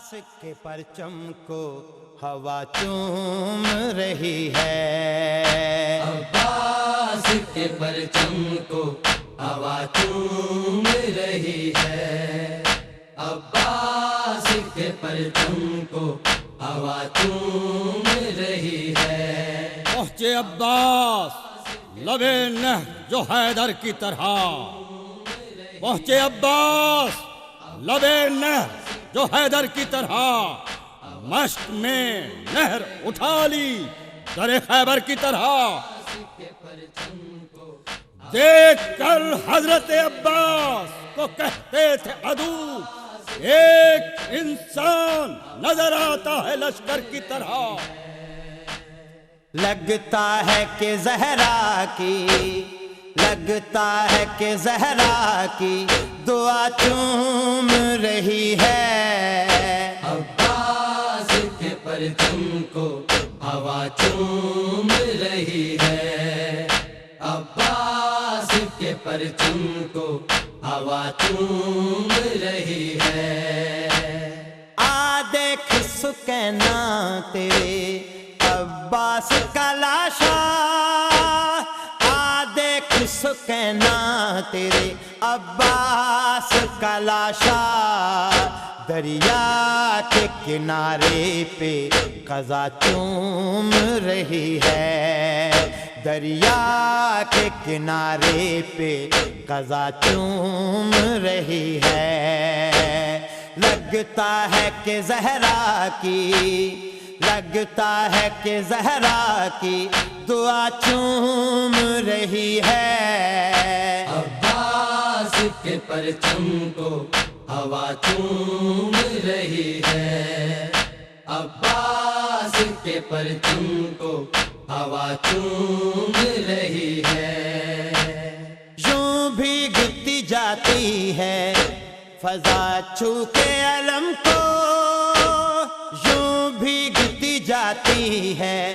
عباس کے پرچم کو ہوا چوم رہی ہے، عباس کے پرچم کو ہوا چوم رہی ہے، عباس کے پرچم کو ہوا چوم رہی ہے۔ پہنچے عباس لبے نہر جو حیدر کی طرح، پہنچے عباس لبے نہر جو حیدر کی طرح، مشق میں نہر اٹھا لی در خیبر کی طرح۔ دیکھ کر حضرت عباس کو کہتے تھے عدو، ایک انسان نظر آتا ہے لشکر کی طرح۔ لگتا ہے کہ زہرا کی، لگتا ہے کہ زہرا کی دعا چوم رہی ہے، عباس کے پرچم کو ہوا چوم رہی ہے، عباس کے پرچم کو ہوا چوم رہی ہے۔ آ دیکھ سکینہ تیرے عباس کا لاشا، آ دیکھ سکینہ تیرے عباس کا لاشا، دریا کے کنارے پہ قضا چوم رہی ہے، دریا کے کنارے پہ قضا چوم رہی ہے۔ لگتا ہے کہ زہرا کی، لگتا ہے کہ زہرا کی دعا چوم رہی ہے، عباس کے پرچم کو ہوا چوم رہی ہے، عباس کے پرچم کو ہوا چوم رہی ہے۔ یوں بھیگتی جاتی ہے فضا چھو کے علم کو، یوں بھیگتی جاتی ہے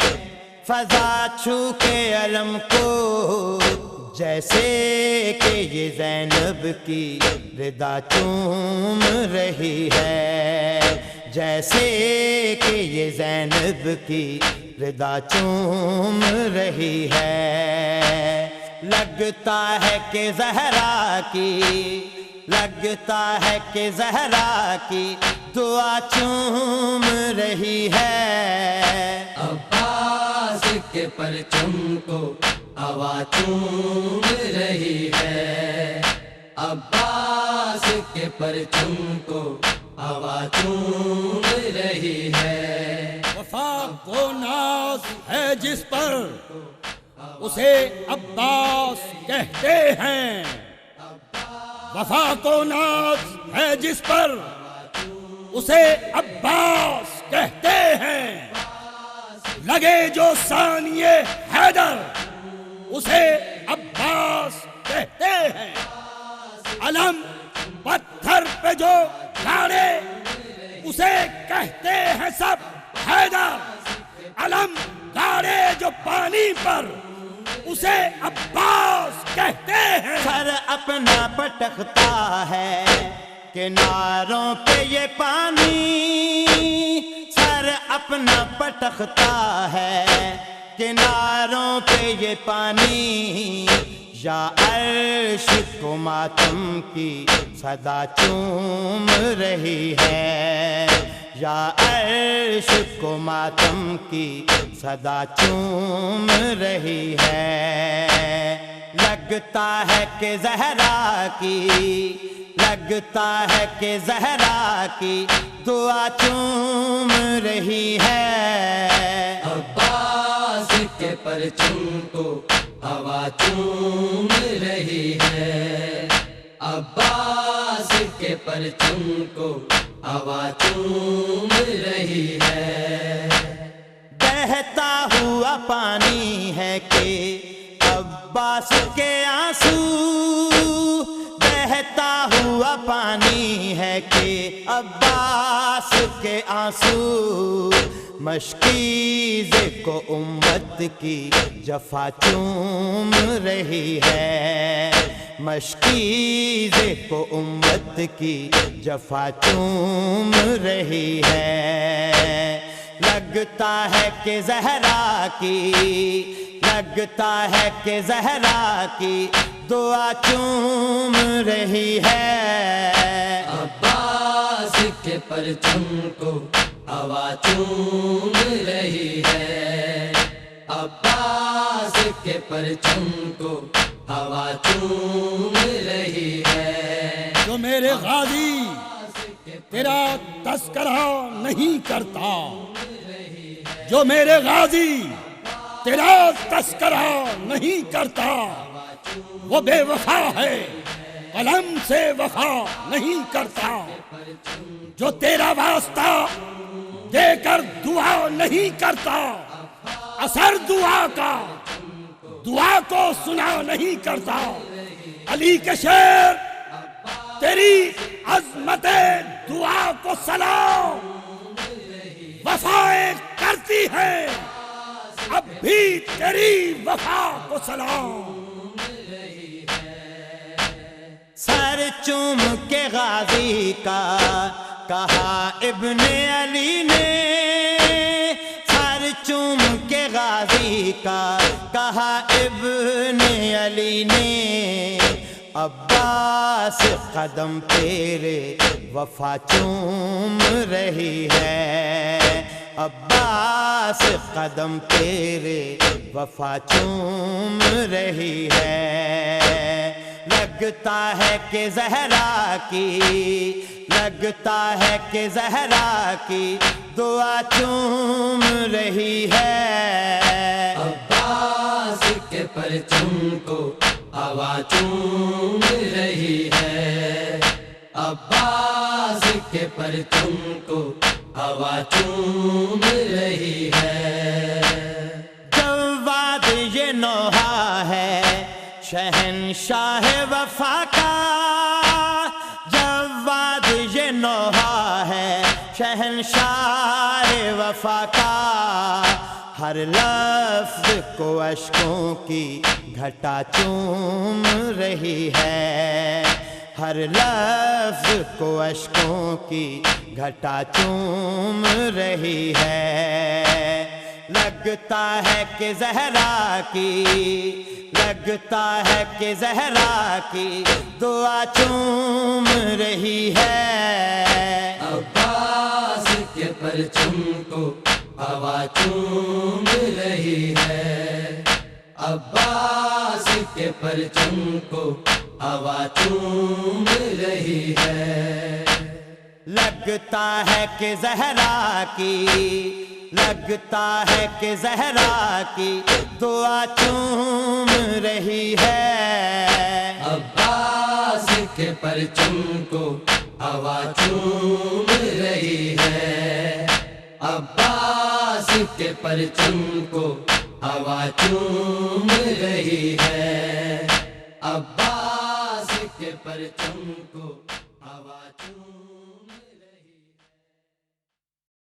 فضا چھو کے علم کو، جیسے کہ یہ زینب کی ردا چوم رہی ہے، جیسے کہ یہ زینب کی ردا چوم رہی ہے۔ لگتا ہے کہ زہرا کی، لگتا ہے کہ زہرا کی دعا چوم رہی ہے، عباس کے پرچم کو ہوا چوم رہی ہے، عباس کے پرچم کو ہوا چوم رہی ہے۔ وفا کو ناز ہے جس پر اسے عباس کہتے ہیں، وفا کو ناز ہے جس پر اسے عباس کہتے ہیں، لگے جو ثانیے حیدر اسے عباس کہتے ہیں، علم پتھر پہ جو گاڑے اسے کہتے ہیں سب حیدر، علم گاڑے جو پانی پر اسے عباس کہتے ہیں۔ سر اپنا پٹکتا ہے کناروں پہ یہ پانی، سر اپنا پٹکتا ہے کناروں پہ یہ پانی، یا عرش کو ماتم کی صدا چوم رہی ہے، یا عرش کو ماتم کی صدا چوم رہی ہے۔ لگتا ہے کہ زہرا کی، لگتا ہے کہ زہرا کی دعا چوم رہی ہے، عباس کے پرچم کو ہوا چوم رہی ہے، عباس کے پرچم کو ہوا چوم رہی ہے۔ بہتا ہوا پانی ہے کہ عباس کے آنسو، بہتا ہوا پانی ہے کہ عباس کے آنسو، مشکیزے کو امت کی جفا چوم رہی ہے، مشکیزے کو امت کی جفا چوم رہی ہے، لگتا ہے کہ زہرا کی، لگتا ہے کہ زہرا کی دعا چوم رہی ہے۔ عباس کے پرچم کو ہوا چوم رہی ہے، عباس کے پرچم کو ہوا چوم رہی ہے۔ جو میرے غازی تیرا تذکرہ نہیں کرتا، جو میرے غازی تیرا تذکرہ نہیں کرتا، وہ بے وفا ہے، قلم سے وفا نہیں کرتا۔ جو تیرا واسطہ دے کر دعا نہیں کرتا، اثر دعا کا دعا کو سنا نہیں کرتا۔ علی کے شعر تیری عظمت دعا کو سلام، وفائیں کرتی ہے اب بھی تیری وفا کو سلام۔ سر چوم کے غازی کا کہا ابن علی نے، سر چوم کے غازی کا کہا ابن علی نے، عباس قدم تیرے وفا چوم رہی ہے، عباس قدم تیرے وفا چوم رہی ہے، لگتا ہے کہ زہرا کی، لگتا ہے کہ زہرا کی دعا چوم رہی ہے۔ عباس کے پرچم کو ہوا چوم رہی ہے، عباس کے پرچم کو ہوا چوم رہی ہے۔ جواد یہ نوحہ ہے شہنشاہ وفا کا، جواد یہ نوحہ ہے شہنشاہ وفا کا، ہر لفظ کو اشکوں کی گھٹا چوم رہی ہے، ہر لفظ کو اشکوں کی گھٹا چوم رہی ہے، لگتا ہے کہ زہرا کی، لگتا ہے کہ زہرا کی دعا چوم رہی ہے۔ عباس کے پرچم کو ہوا چوم رہی ہے، عباس کے پرچم کو ہوا چوم رہی ہے، لگتا ہے کہ زہرا کی، لگتا ہے کہ زہرا کی دعا چوم رہی ہے۔ عباس کے پرچم کو ہوا چوم رہی ہے، عباس کے پرچم کو ہوا چوم رہی ہے، عباس کے پرچم کو ہوا چوم